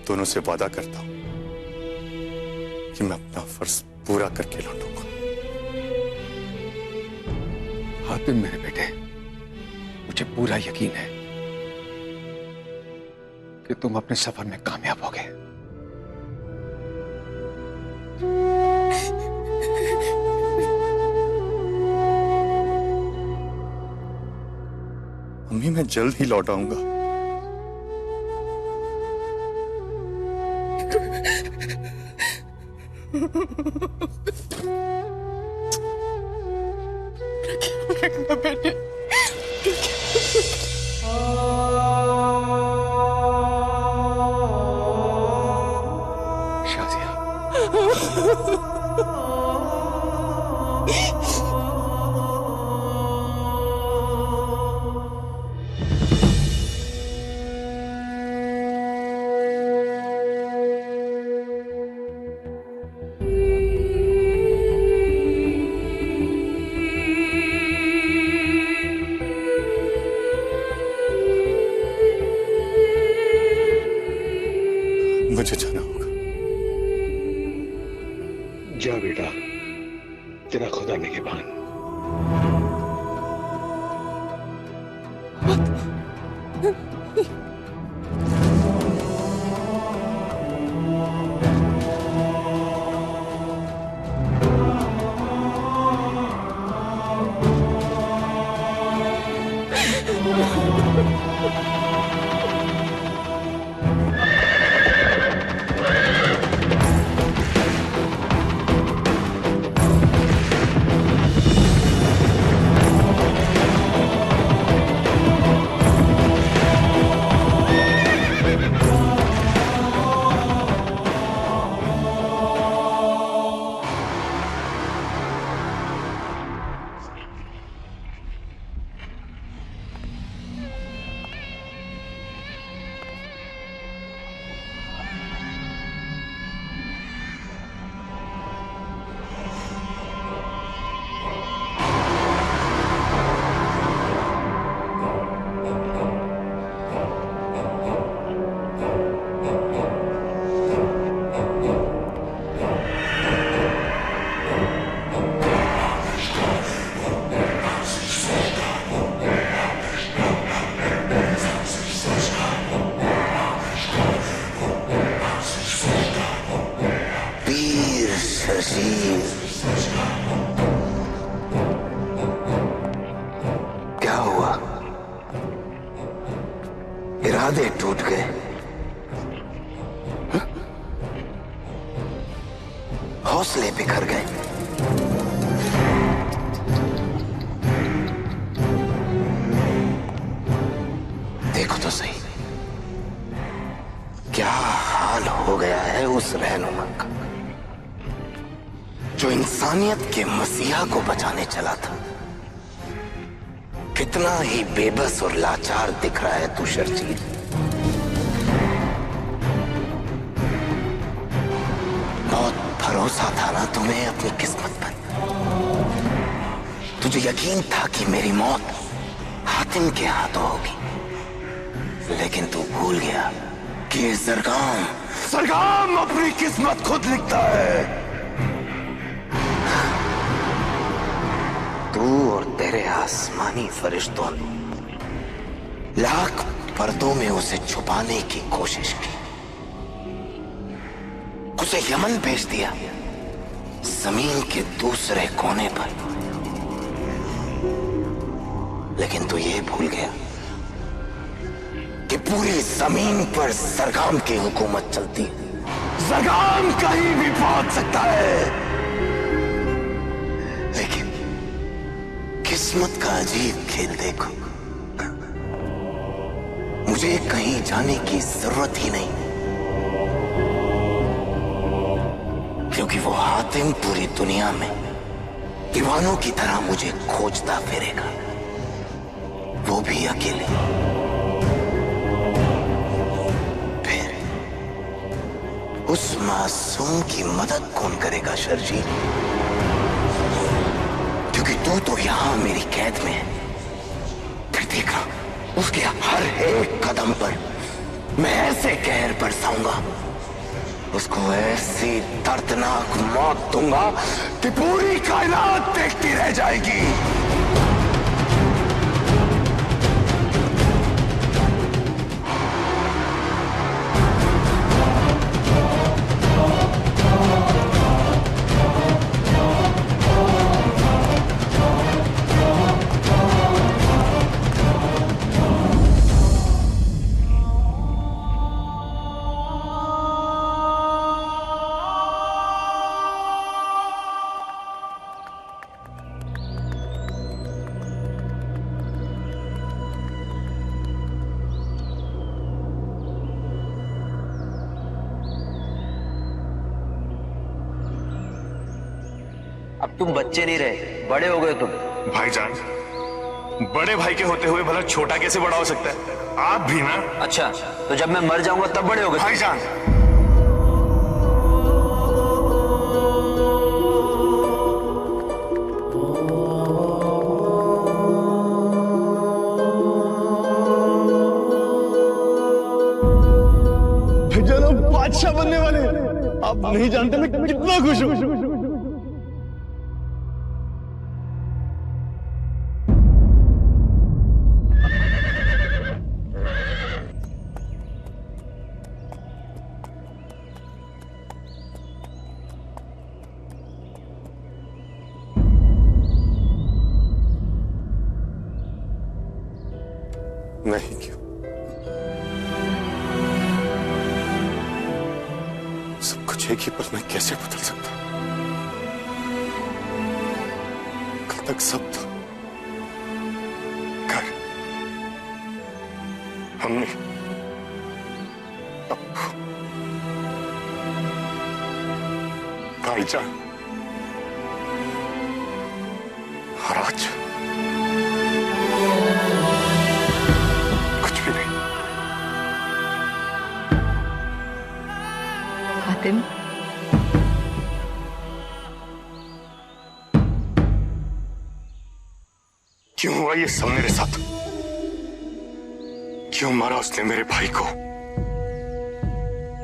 दोनों से वादा करता हूं कि मैं अपना फर्ज पूरा करके लौटूंगा। हातिम मेरे बेटे, मुझे पूरा यकीन है कि तुम अपने सफर में कामयाब होगे। अम्मी, मैं जल्द ही लौट आऊंगा। रखना बेटे। शाजिया, मुझे जाना होगा। जा बेटा, तेरा खुदा निगहबान। क्या हुआ? इरादे टूट गए? हौसले बिखर गए? देखो तो सही, क्या हाल हो गया है उस रहनुमा का जो इंसानियत के मसीहा को बचाने चला था। कितना ही बेबस और लाचार दिख रहा है तू शर्जील। बहुत भरोसा था ना तुम्हें अपनी किस्मत पर। तुझे यकीन था कि मेरी मौत हातिम के हाथों होगी, लेकिन तू भूल गया कि सरगाम अपनी किस्मत खुद लिखता है। तू और तेरे आसमानी फरिश्तों ने लाख पर्दों में उसे छुपाने की कोशिश की, उसे यमन भेज दिया, जमीन के दूसरे कोने पर। लेकिन तू ये भूल गया कि पूरी जमीन पर सरगाम की हुकूमत चलती है। सरगाम कहीं भी पहुंच सकता है, लेकिन किस्मत का अजीब खेल देखो। मुझे कहीं जाने की जरूरत ही नहीं, क्योंकि वो हातिम पूरी दुनिया में दीवानों की तरह मुझे खोजता फिरेगा, वो भी अकेले। फिर उस मासूम की मदद कौन करेगा शर्जील? क्योंकि तू तो यहां मेरी कैद में है। फिर देखा उसके हर एक कदम पर मैं ऐसे कहर बरसाऊंगा, उसको ऐसी दर्दनाक मौत दूंगा कि पूरी कायनात देखती रह जाएगी। अब तुम बच्चे नहीं रहे, बड़े हो गए तुम। भाईजान, बड़े भाई के होते हुए भला छोटा कैसे बड़ा हो सकता है? आप भी ना। अच्छा, तो जब मैं मर जाऊंगा तब बड़े हो गए भाईजान, जनाब बादशाह बनने वाले, आप नहीं जानते मैं कितना खुश हूँ। नहीं, क्यों? सब कुछ एक ही पल में कैसे बदल सकता? कल तक सब था, घर, हमने, अब्बू, भाईजान, और आज कुछ भी नहीं। हातिम, क्यों हुआ ये सब मेरे साथ? क्यों मारा उसने मेरे भाई को?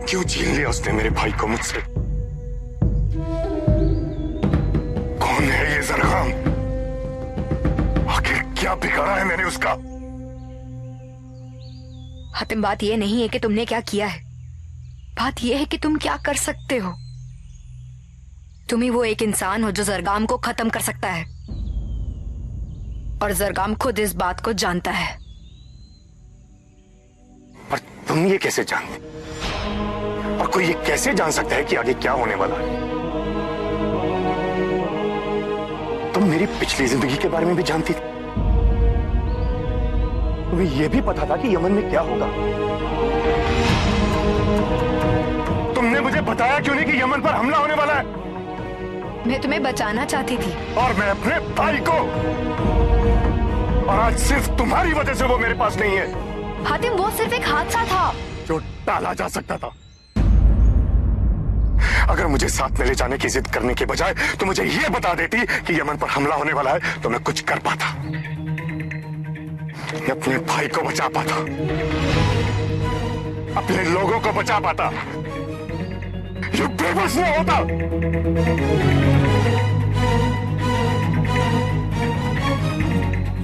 क्यों छीन लिया उसने मेरे भाई को मुझसे? कौन है ये जरगाम? आखिर क्या बिगाड़ा है मैंने उसका? हातिम, बात यह नहीं है कि तुमने क्या किया है, बात यह है कि तुम क्या कर सकते हो। तुम ही वो एक इंसान हो जो जरगाम को खत्म कर सकता है, और जरगाम खुद इस बात को जानता है। पर तुम ये कैसे जानते? और कोई ये कैसे जान सकता है कि आगे क्या होने वाला है? तुम मेरी पिछली जिंदगी के बारे में भी जानती थी। तुम्हें यह भी पता था कि यमन में क्या होगा। तुमने मुझे बताया क्यों नहीं कि यमन पर हमला होने वाला है? मैं तुम्हें बचाना चाहती थी। और मैं अपने भाई को, और आज सिर्फ तुम्हारी वजह से वो मेरे पास नहीं है। हातिम, वो सिर्फ एक हादसा था जो टाला जा सकता था। अगर मुझे साथ में ले जाने की जिद करने के बजाय तो मुझे यह बता देती कि यमन पर हमला होने वाला है, तो मैं कुछ कर पाता। मैं अपने भाई को बचा पाता, अपने लोगों को बचा पाता, ये बेबस न होता।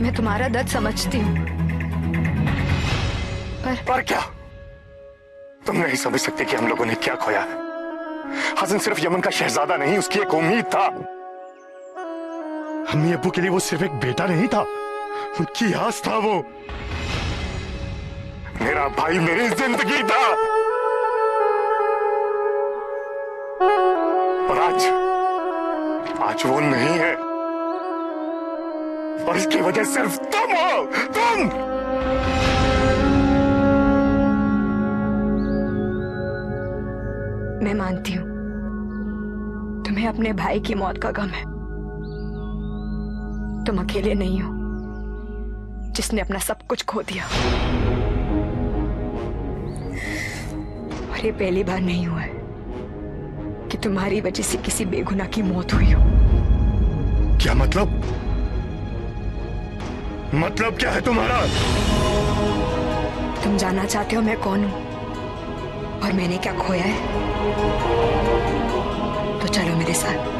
मैं तुम्हारा दर्द समझती हूँ, पर क्या तुम नहीं समझ सकते कि हम लोगों ने क्या खोया है? हसन सिर्फ यमन का शहजादा नहीं, उसकी एक उम्मीद था। अम्मी अब्बू के लिए वो सिर्फ एक बेटा नहीं था, उनकी आस था। वो मेरा भाई मेरी जिंदगी था। और आज वो नहीं है, और इसकी वजह सिर्फ तुम हो। तुम मैं मानती हूँ तुम्हें अपने भाई की मौत का गम है। तुम अकेले नहीं हो जिसने अपना सब कुछ खो दिया, और ये पहली बार नहीं हुआ है कि तुम्हारी वजह से किसी बेगुनाह की मौत हुई हो। क्या मतलब? मतलब क्या है तुम्हारा? तुम जानना चाहते हो मैं कौन हूं? और मैंने क्या खोया है, तो चलो मेरे साथ।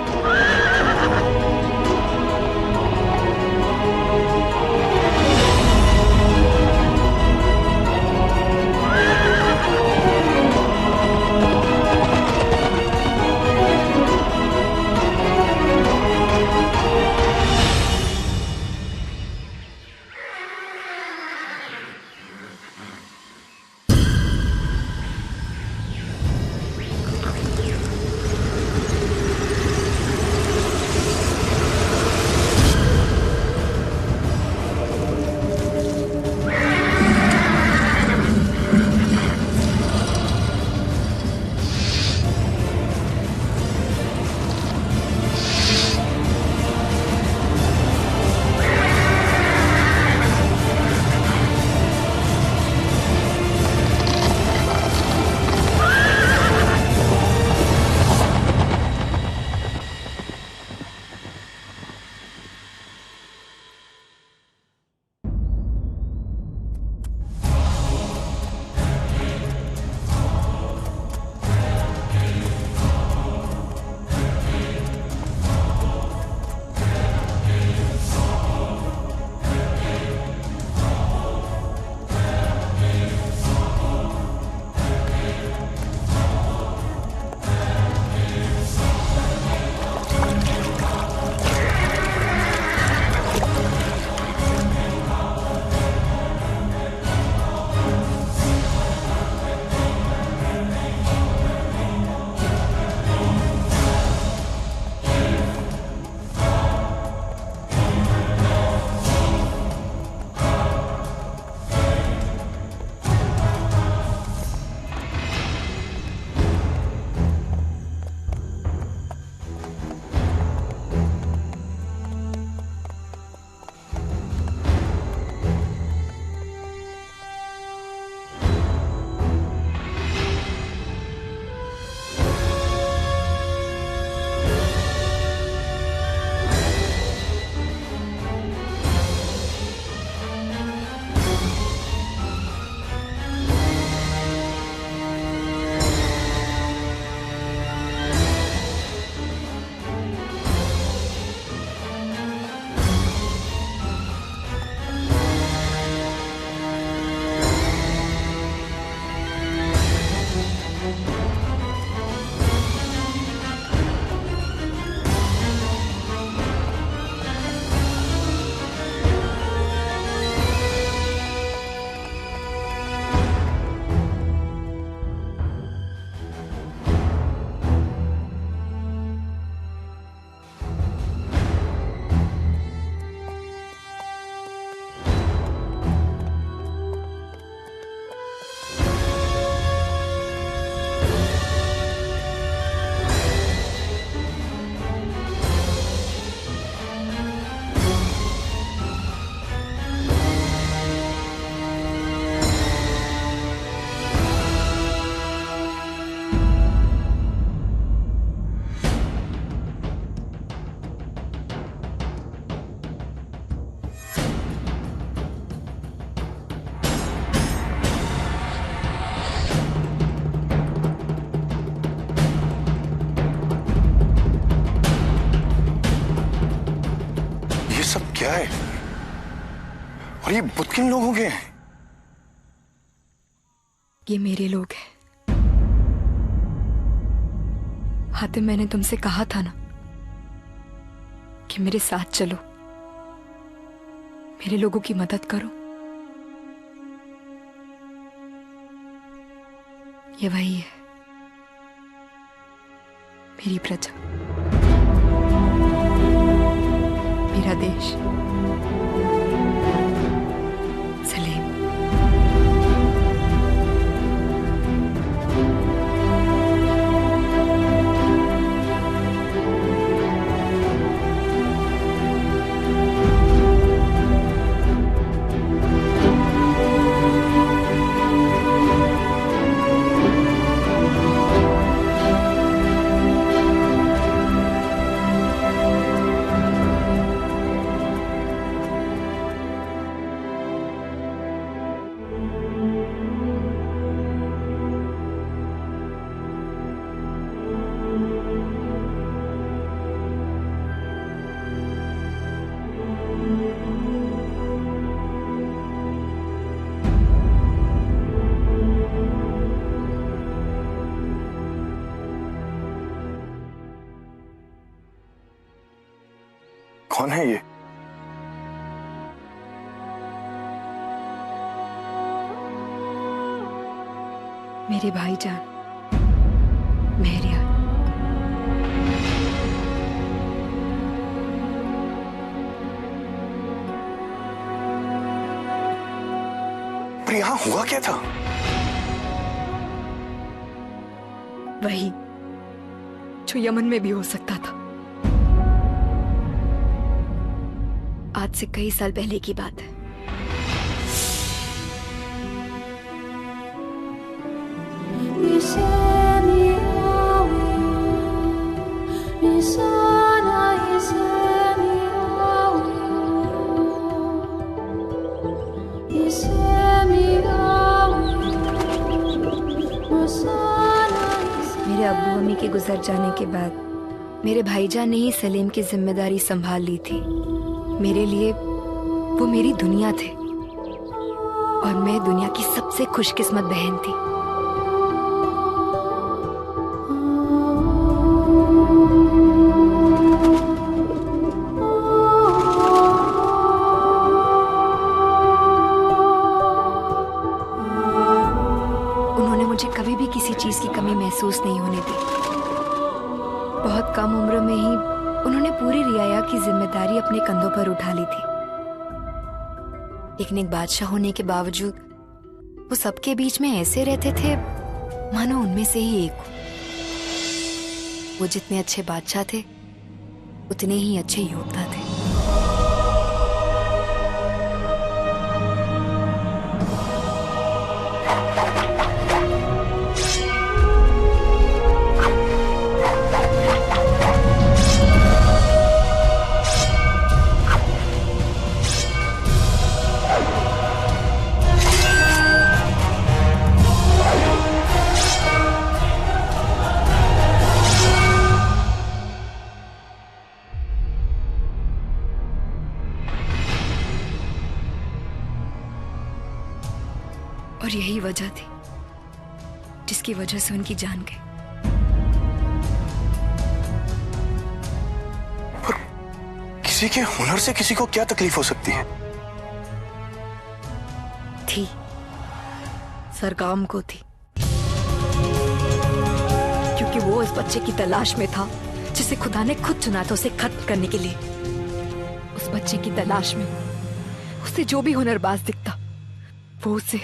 क्या है? और ये बुत किन लोगों के हैं? ये मेरे लोग हैं। हातिम, मैंने तुमसे कहा था ना कि मेरे साथ चलो, मेरे लोगों की मदद करो। ये वही है, मेरी प्रजा, मेरा देश। सलीम। कौन है ये? मेरे भाईजान मेहरिया। पर यहां हुआ क्या था? वही जो यमन में भी हो सकता था। आज से कई साल पहले की बात है। मेरे अब्बू अम्मी के गुजर जाने के बाद मेरे भाईजान ने ही सलीम की जिम्मेदारी संभाल ली थी। मेरे लिए वो मेरी दुनिया थे और मैं दुनिया की सबसे खुशकिस्मत बहन थी। उन्होंने मुझे कभी भी किसी चीज की कमी महसूस नहीं होने दी। बहुत कम उम्र में ही उन्होंने पूरी रियाया की जिम्मेदारी अपने कंधों पर उठा ली थी। लेकिन एक बादशाह होने के बावजूद वो सबके बीच में ऐसे रहते थे मानो उनमें से ही एक हो। वो जितने अच्छे बादशाह थे उतने ही अच्छे योद्धा थे। और यही वजह थी जिसकी वजह से उनकी जान गई। पर किसी के हुनर से किसी को क्या तकलीफ हो सकती है? थी, सरगाम को थी, क्योंकि वो इस बच्चे की तलाश में था जिसे खुदा ने खुद चुना था उसे खत्म करने के लिए। उस बच्चे की तलाश में उसे जो भी हुनरबाज दिखता वो उसे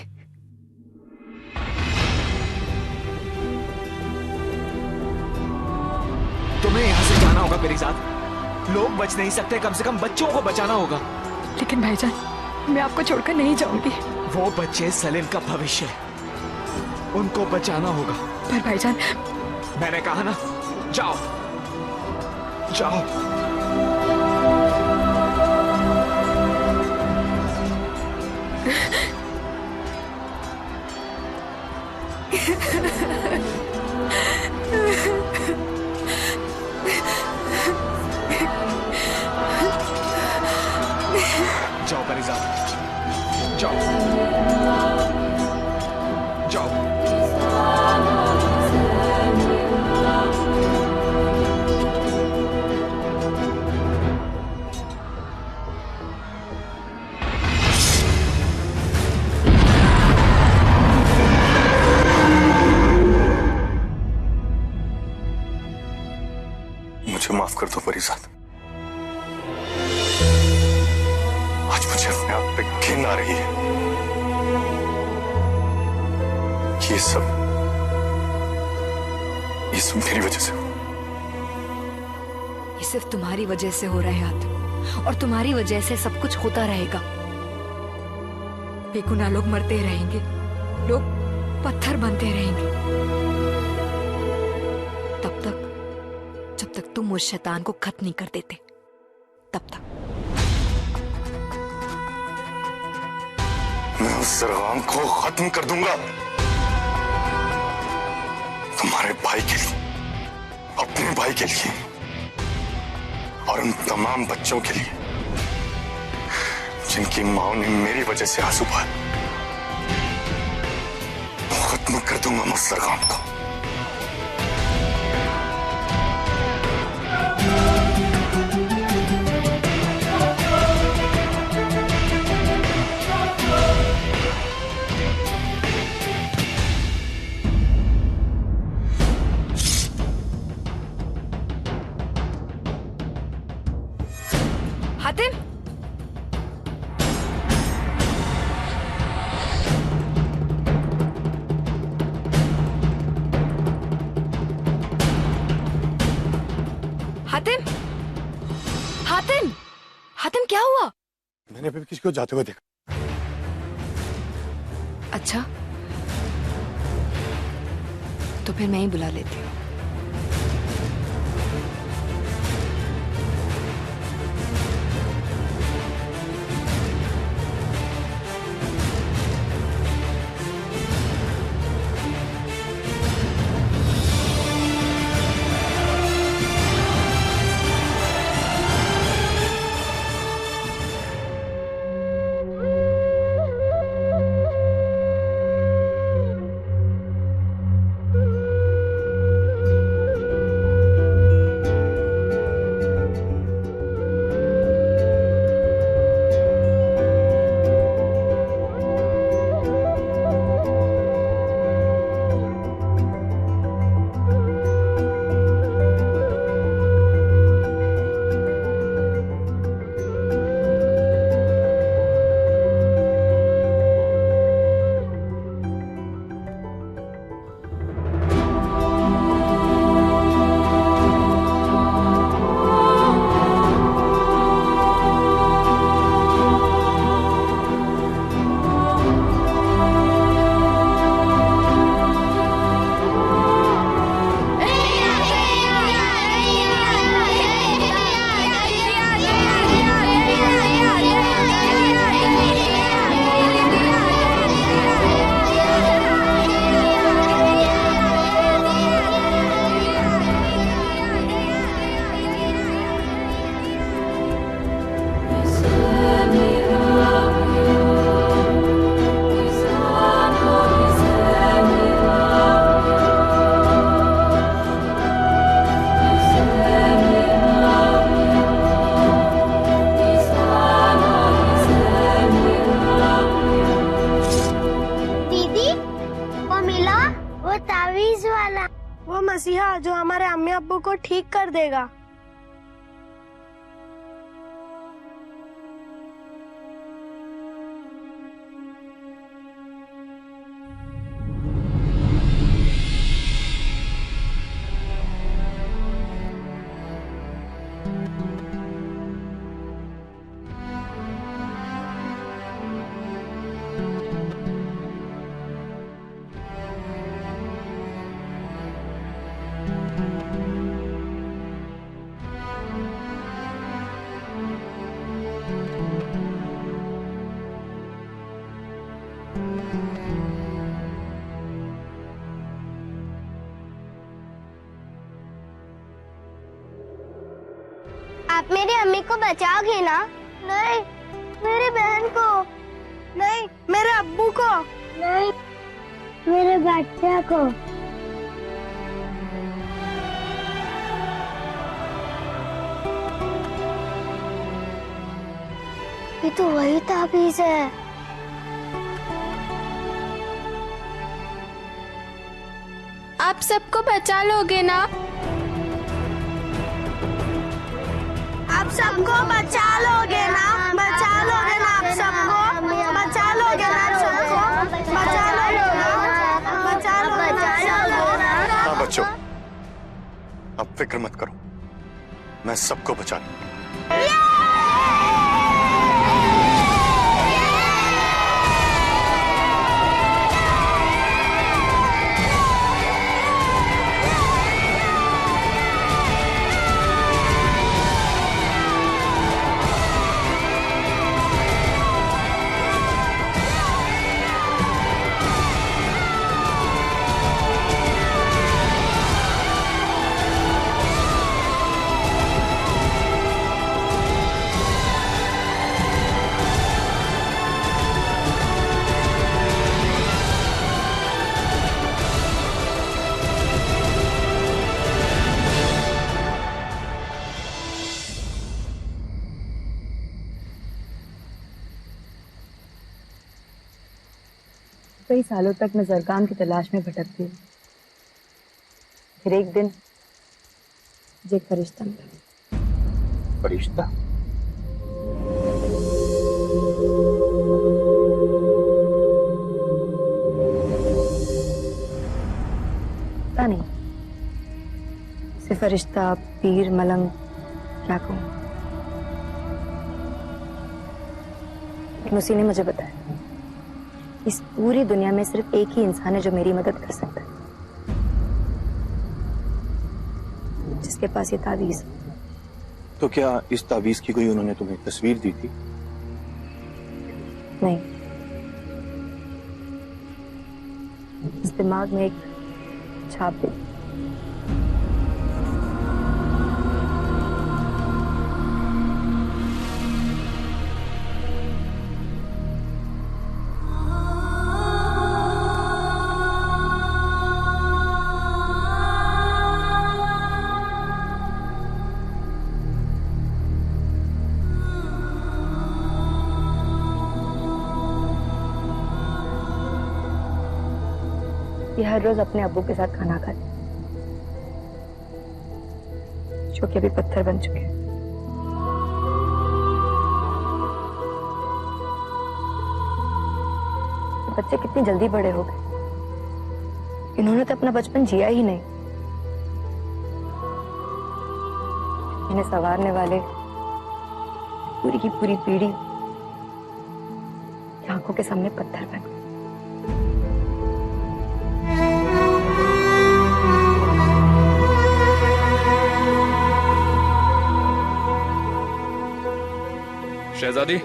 तुम्हें यहाँ से जाना होगा मेरे साथ। लोग बच नहीं सकते, कम से कम बच्चों को बचाना होगा। लेकिन भाईजान मैं आपको छोड़कर नहीं जाऊंगी। वो बच्चे सलीम का भविष्य है, उनको बचाना होगा। पर भाईजान मैंने कहा ना, जाओ जाओ। जाओ परिजा, जाओ जाओ। मुझे माफ कर दो परिजात। आज मुझे अपने आप पे घिन आ रही है। ये सब मेरी वजह से। ये सिर्फ तुम्हारी वजह से हो रहा है आतिफ, और तुम्हारी वजह से सब कुछ होता रहेगा। बेगुनाह लोग मरते रहेंगे, लोग पत्थर बनते रहेंगे, तब तक जब तक तुम उस शैतान को खत्म नहीं कर देते, तब तक। मैं उस सरगाम को खत्म कर दूंगा, तुम्हारे भाई के लिए, अपने भाई के लिए, और उन तमाम बच्चों के लिए जिनकी मां ने मेरी वजह से आंसू बहाए। खत्म कर दूंगा मैं उस सरगाम को। हातिम, हातिम, हातिम, हातिम क्या हुआ? मैंने अभी किसी को जाते हुए देखा। अच्छा, तो फिर मैं ही बुला लेती हूँ। वो मसीहा जो हमारे अम्मी अब्बू को ठीक कर देगा। आप मेरी अम्मी को बचाओगे ना? नहीं, मेरी बहन को। नहीं, मेरे अब्बू को। नहीं, मेरे बच्चे को। ये तो वही ताबीज है। आप सबको बचा लोगे ना? आप सबको बचा लोगे ना? बचा लोगे ना? आप सबको बचा लोगे ना? आप सबको बचा लोगे ना? बचा लोगे ना? हाँ बच्चों, आप फिक्र मत करो, मैं सबको बचा लूंगा। कई सालों तक मैं जरगाम की तलाश में भटकती हूँ। फिर एक दिन मुझे एक फरिश्ता मिला। फरिश्ता? फरिश्ता, पीर, मलंग, क्या कहूं। लेकिन उसी ने मुझे बताया इस पूरी दुनिया में सिर्फ एक ही इंसान है जो मेरी मदद कर सकता है, जिसके पास ये तावीज है। तो क्या इस तावीज की कोई उन्होंने तुम्हें तस्वीर दी थी? नहीं, इस दिमाग में एक छाप दी। ये हर रोज अपने अब्बू के साथ खाना खाते, जो कि अभी पत्थर बन चुके हैं। बच्चे कितनी जल्दी बड़े हो गए, इन्होंने तो अपना बचपन जिया ही नहीं। इन्हें संवारने वाले पूरी की पूरी पीढ़ी आंखों के सामने पत्थर बन गए। शहजादी,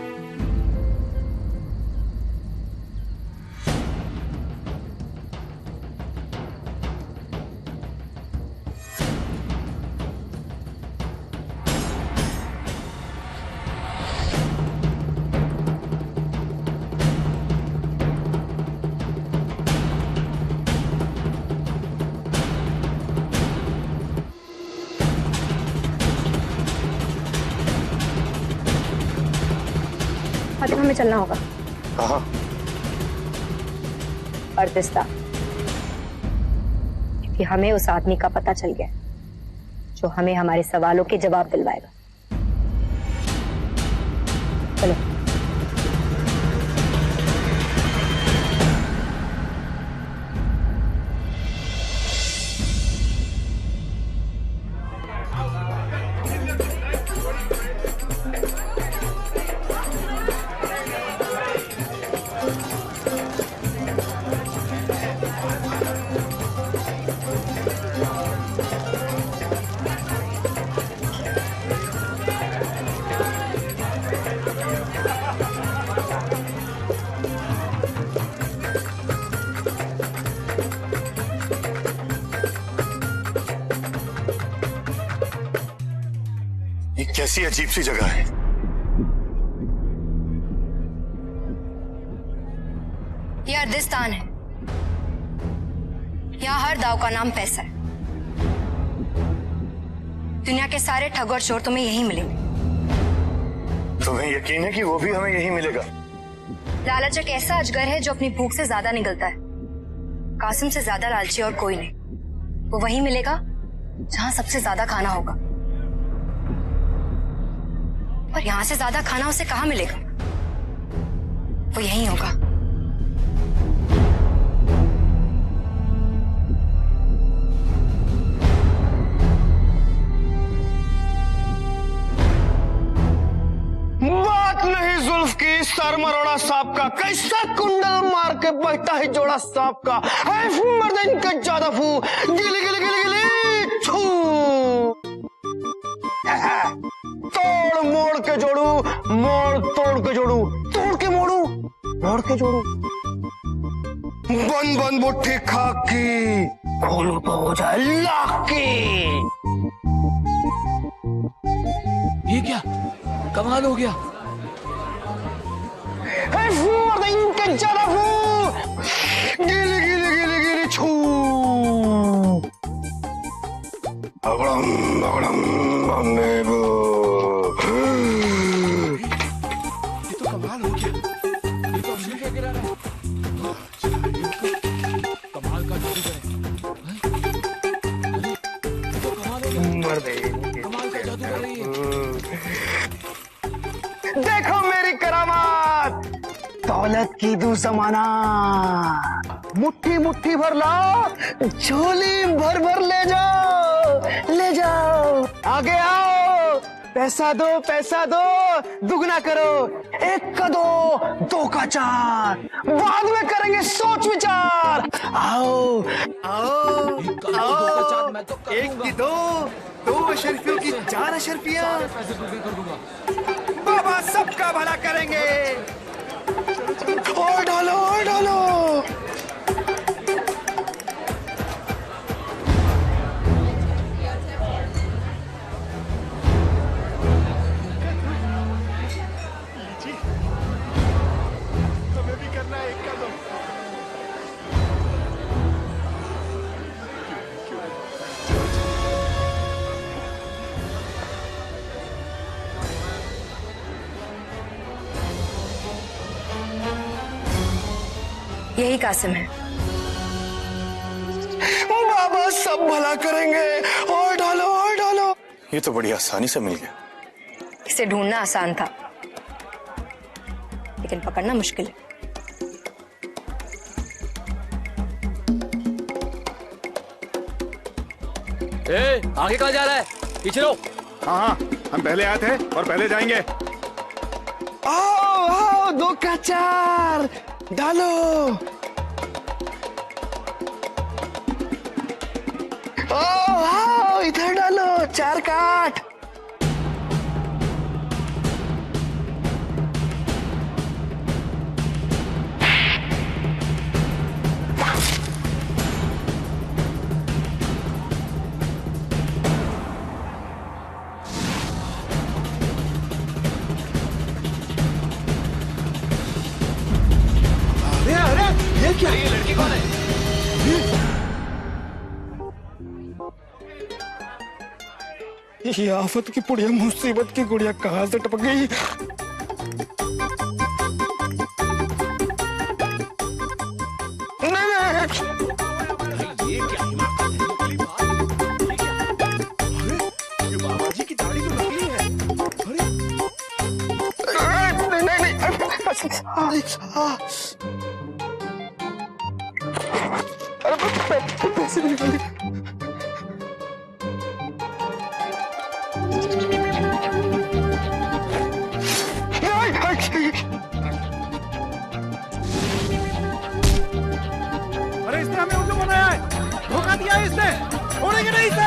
फातिमा, हमें चलना होगा। कहाँ? अर्दिस्तान, क्योंकि हमें उस आदमी का पता चल गया जो हमें हमारे सवालों के जवाब दिलवाएगा। चलो। ये कैसी अजीब सी जगह है। ये अर्दिस्तान है। यहाँ हर दाव का नाम पैसा है। दुनिया के सारे ठग और चोर तुम्हें यहीं मिलेंगे। तुम्हें यकीन है कि वो भी हमें यहीं मिलेगा? लालच एक ऐसा अजगर है जो अपनी भूख से ज्यादा निगलता है। कासिम से ज्यादा लालची और कोई नहीं। वो वहीं मिलेगा जहां सबसे ज्यादा खाना होगा, और यहां से ज्यादा खाना उसे कहां मिलेगा? वो यहीं होगा। बात नहीं जुल्फ की सर मरोड़ा सांप का, कैसा कुंडल मार के बैठा है जोड़ा सांप का। है फू मर्दन का ज्यादा फू, गिली गिली गिली गिली छू। तोड़ मोड़ के जोड़ू, मोड़ तोड़ के जोड़ू, तोड़ के मोड़ू, मोड़ के जोड़ू। बन बन मुट्ठी खाकी, खोलू तो हो जाए लाकी। ये क्या कमाल हो गया। इनके ज्यादा गिली गिली गिली गिली छू। अगड़म अगड़म अमेबो। ये तो कमाल हो गया। ये तो अश्लील क्या गिरा रहा है। कमाल का जादू है। ये तो कमाल हो गया। कमाल का जादू कर रही है। देखो मेरी करामात, दौलत की दू जमाना। मुट्ठी मुट्ठी भर लाओ, झोली भर भर ले जाओ। ले जाओ, आगे आओ, पैसा दो, दुगना करो, 1 का 2 का 4, बाद में करेंगे सोच विचार। आओ आओ आओ, 1 की 2 अशरफियों की 4 अशरफियां, बाबा सबका भला करेंगे। और डालो। यही कासिम है। बाबा सब भला करेंगे। और डालो। ये तो बड़ी आसानी से मिल गया। इसे ढूंढना आसान था, लेकिन पकड़ना मुश्किल है। आगे कहाँ जा रहा है? पीछे लो। हाँ, हम पहले आए थे और पहले जाएंगे। आओ, 2 का 4, डालो। आओ, इधर डालो, 4 का 8। ये क्या? ये लड़की कौन है? ये आफत की पुड़िया, मुसीबत की गुड़िया कहां से टपक गई? ये क्या ये बाबा जी की दाढ़ी तो नकली है। अरे पैसे भी निकाल दे। अरे इसने हमें उल्लू बनाया है, धोखा दिया है इसने, छोड़ेंगे नहीं इसे।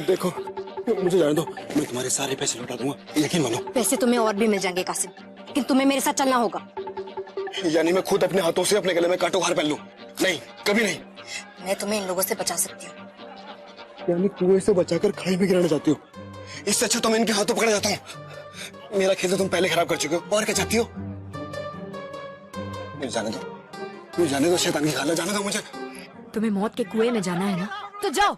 देखो, मुझे जाने दो, मैं तुम्हारे सारे पैसे लौटा दूंगा, यकीन मानो। पैसे तुम्हें और भी मिल जाएंगे कासिम, लेकिन तुम्हें मेरे साथ चलना होगा। यानी मैं खुद अपने हाथों से अपने गले में कांटो हार पहन लूं? नहीं, कभी नहीं। मैं तुम्हें इन लोगों से बचा सकती हूँ। यानी कुएं से बचाकर खाई में गिराना चाहती हो? इससे अच्छा तो मैं इनके हाथों पकड़ जाता हूँ। मेरा खेल तो तुम पहले खराब कर चुके हो, और क्या चाहती हो? मुझे जाने दो, शैतान की खाला, जाने दो मुझे। तुम्हें मौत के कुएं में जाना है ना, तो जाओ।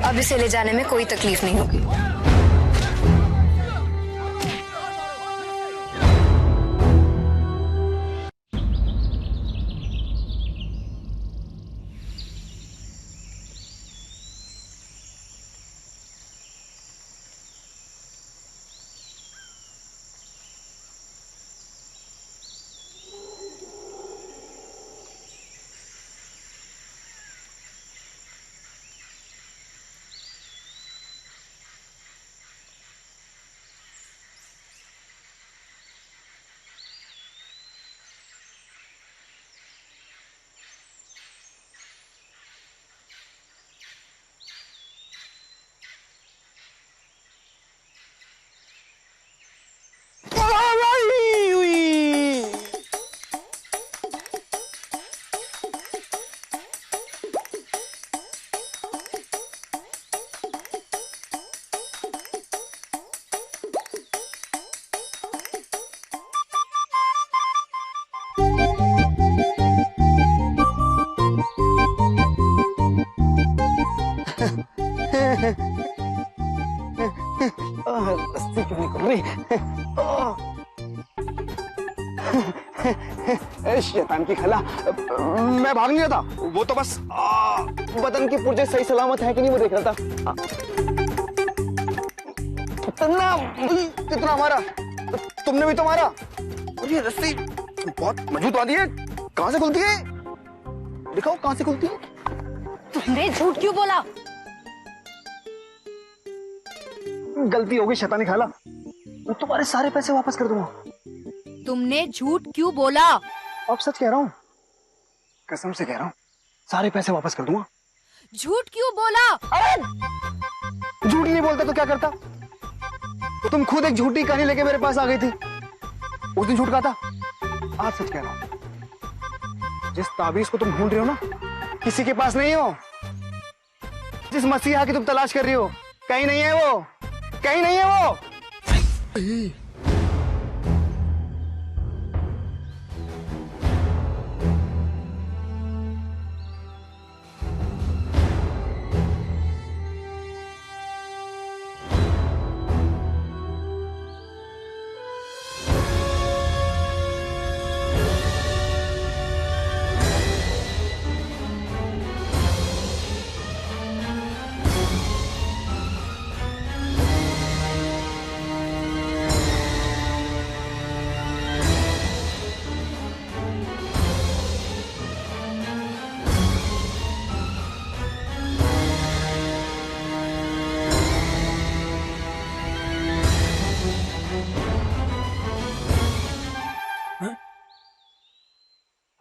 अब इसे ले जाने में कोई तकलीफ नहीं होगी। रस्सी क्यों नहीं खुल रही? शैतान की खला, मैं भाग नहीं रहा था, वो तो बस बदन की पुर्जे सही सलामत है कि नहीं वो देख रहा था। कितना मारा? तुमने भी तो मारा। और ये रस्सी बहुत मजबूत बांधी है, कहाँ से खुलती है? दिखाओ कहाँ से खुलती है। तुमने झूठ क्यों बोला? गलती होगी शैतानी खाला, मैं तुम्हारे सारे पैसे वापस कर दूंगा। तुमने झूठ क्यों बोला? अब सच कह रहा हूँ, कसम से कह रहा हूँ, सारे पैसे वापस कर दूंगा। झूठ क्यों बोला? अरे झूठ नहीं बोलता तो क्या करता? तो तुम खुद एक झूठी कहानी लेके मेरे पास आ गई थी, उस दिन झूठ कहा था, आज सच कह रहा हूँ। जिस ताबीज को तुम ढूंढ रहे हो ना, किसी के पास नहीं हो। जिस मसीहा की तुम तलाश कर रही हो, कहीं नहीं है वो, कहीं नहीं है वो।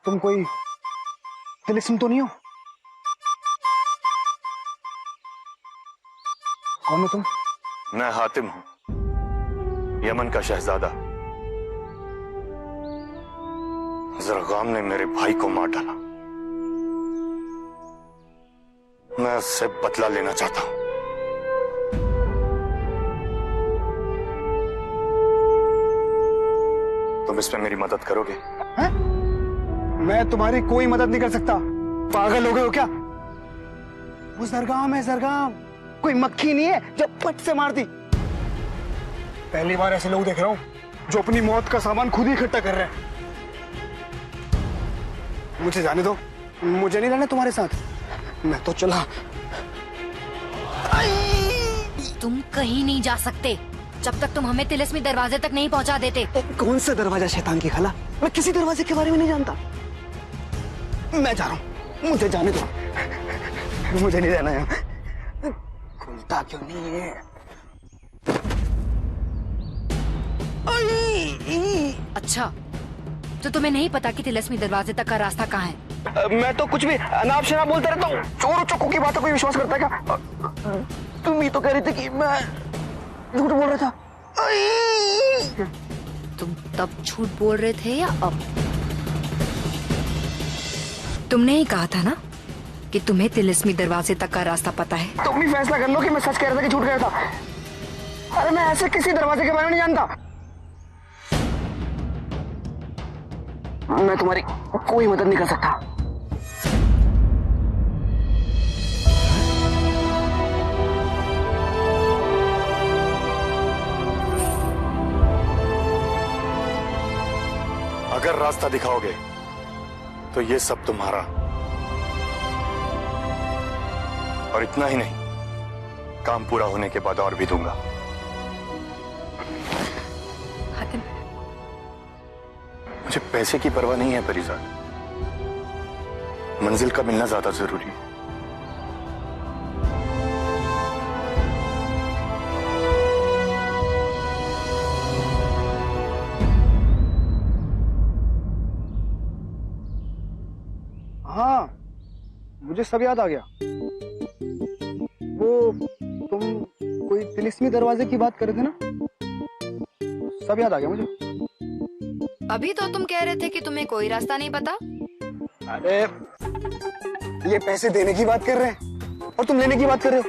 तुम कोई तिलिस्म तो नहीं हो? कौन हो तुम? मैं हातिम हूं, यमन का शहजादा। जरगाम ने मेरे भाई को मार डाला, मैं उससे बदला लेना चाहता हूं। तुम इस पे मेरी मदद करोगे? हैं? मैं तुम्हारी कोई मदद नहीं कर सकता, पागल हो गए हो क्या? वो जरगाम है, जरगाम कोई मक्खी नहीं है जो पट से मार दी। पहली बार ऐसे लोग देख रहा हूं जो अपनी मौत का सामान खुद ही इकट्ठा कर रहे हैं। मुझे जाने दो, मुझे नहीं रहना तुम्हारे साथ, मैं तो चला। तुम कहीं नहीं जा सकते जब तक तुम हमें तिलिस्मी दरवाजे तक नहीं पहुंचा देते। कौन सा दरवाजा शैतान की खाला? मैं किसी दरवाजे के बारे में नहीं जानता। मैं जा रहा हूं, मुझे जाने दो, मुझे नहीं रहना यहाँ। खुलता क्यों नहीं है? अच्छा, तो तुम्हें नहीं पता कि तिलिस्मी दरवाजे तक का रास्ता कहाँ है? मैं तो कुछ भी अनाप शनाप बोलता रहता हूँ। चोर चक्कू की बातों को विश्वास करता है क्या? तुम ही तो कह रही थी कि मैं झूठ बोल रहा था। तुम तब झूठ बोल रहे थे या अब? तुमने ही कहा था ना कि तुम्हें तिलिस्मी दरवाजे तक का रास्ता पता है। तुम ही फैसला कर लो कि मैं सच कह रहा था कि झूठ कह रहा था। अरे मैं ऐसे किसी दरवाजे के बारे में नहीं जानता। मैं तुम्हारी कोई मदद नहीं कर सकता। अगर रास्ता दिखाओगे तो ये सब तुम्हारा, और इतना ही नहीं, काम पूरा होने के बाद और भी दूंगा। हातिम, मुझे पैसे की परवाह नहीं है परिजाद, मंजिल का मिलना ज्यादा जरूरी है। हाँ, मुझे सब याद आ गया। वो तुम कोई तिलिस्मी दरवाजे की बात कर रहे थे ना, सब याद आ गया मुझे। अभी तो तुम कह रहे थे कि तुम्हें कोई रास्ता नहीं पता। अरे ये पैसे देने की बात कर रहे हैं और तुम लेने की बात कर रहे हो।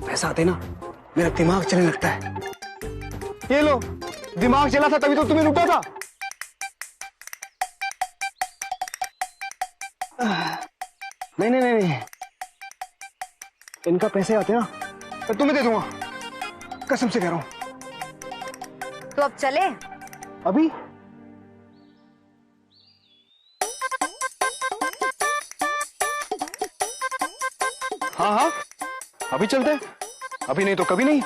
पैसा आते ना मेरा दिमाग चलने लगता है। ये लो, दिमाग चला था तभी तो तुम्हें लूटा था। नहीं नहीं नहीं, इनका पैसे आते ना तो तुम्हें दे दूंगा, कसम से कह रहा हूं। तो अब चले? अभी? हाँ हाँ, अभी चलते हैं, अभी नहीं तो कभी नहीं।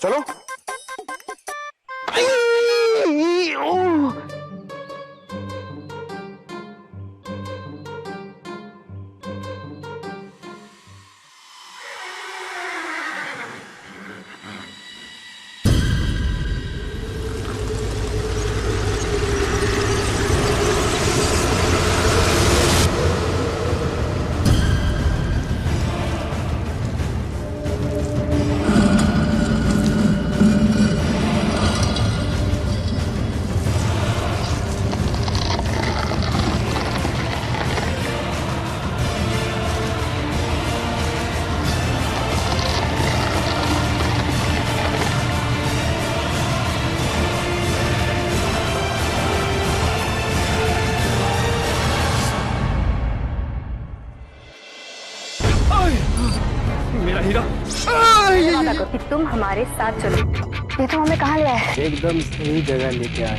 चलो। मेरा हीरा। कि तुम हमारे साथ चलो। ये तो हमें कहाँ ले आए? एकदम सही जगह लेके आए।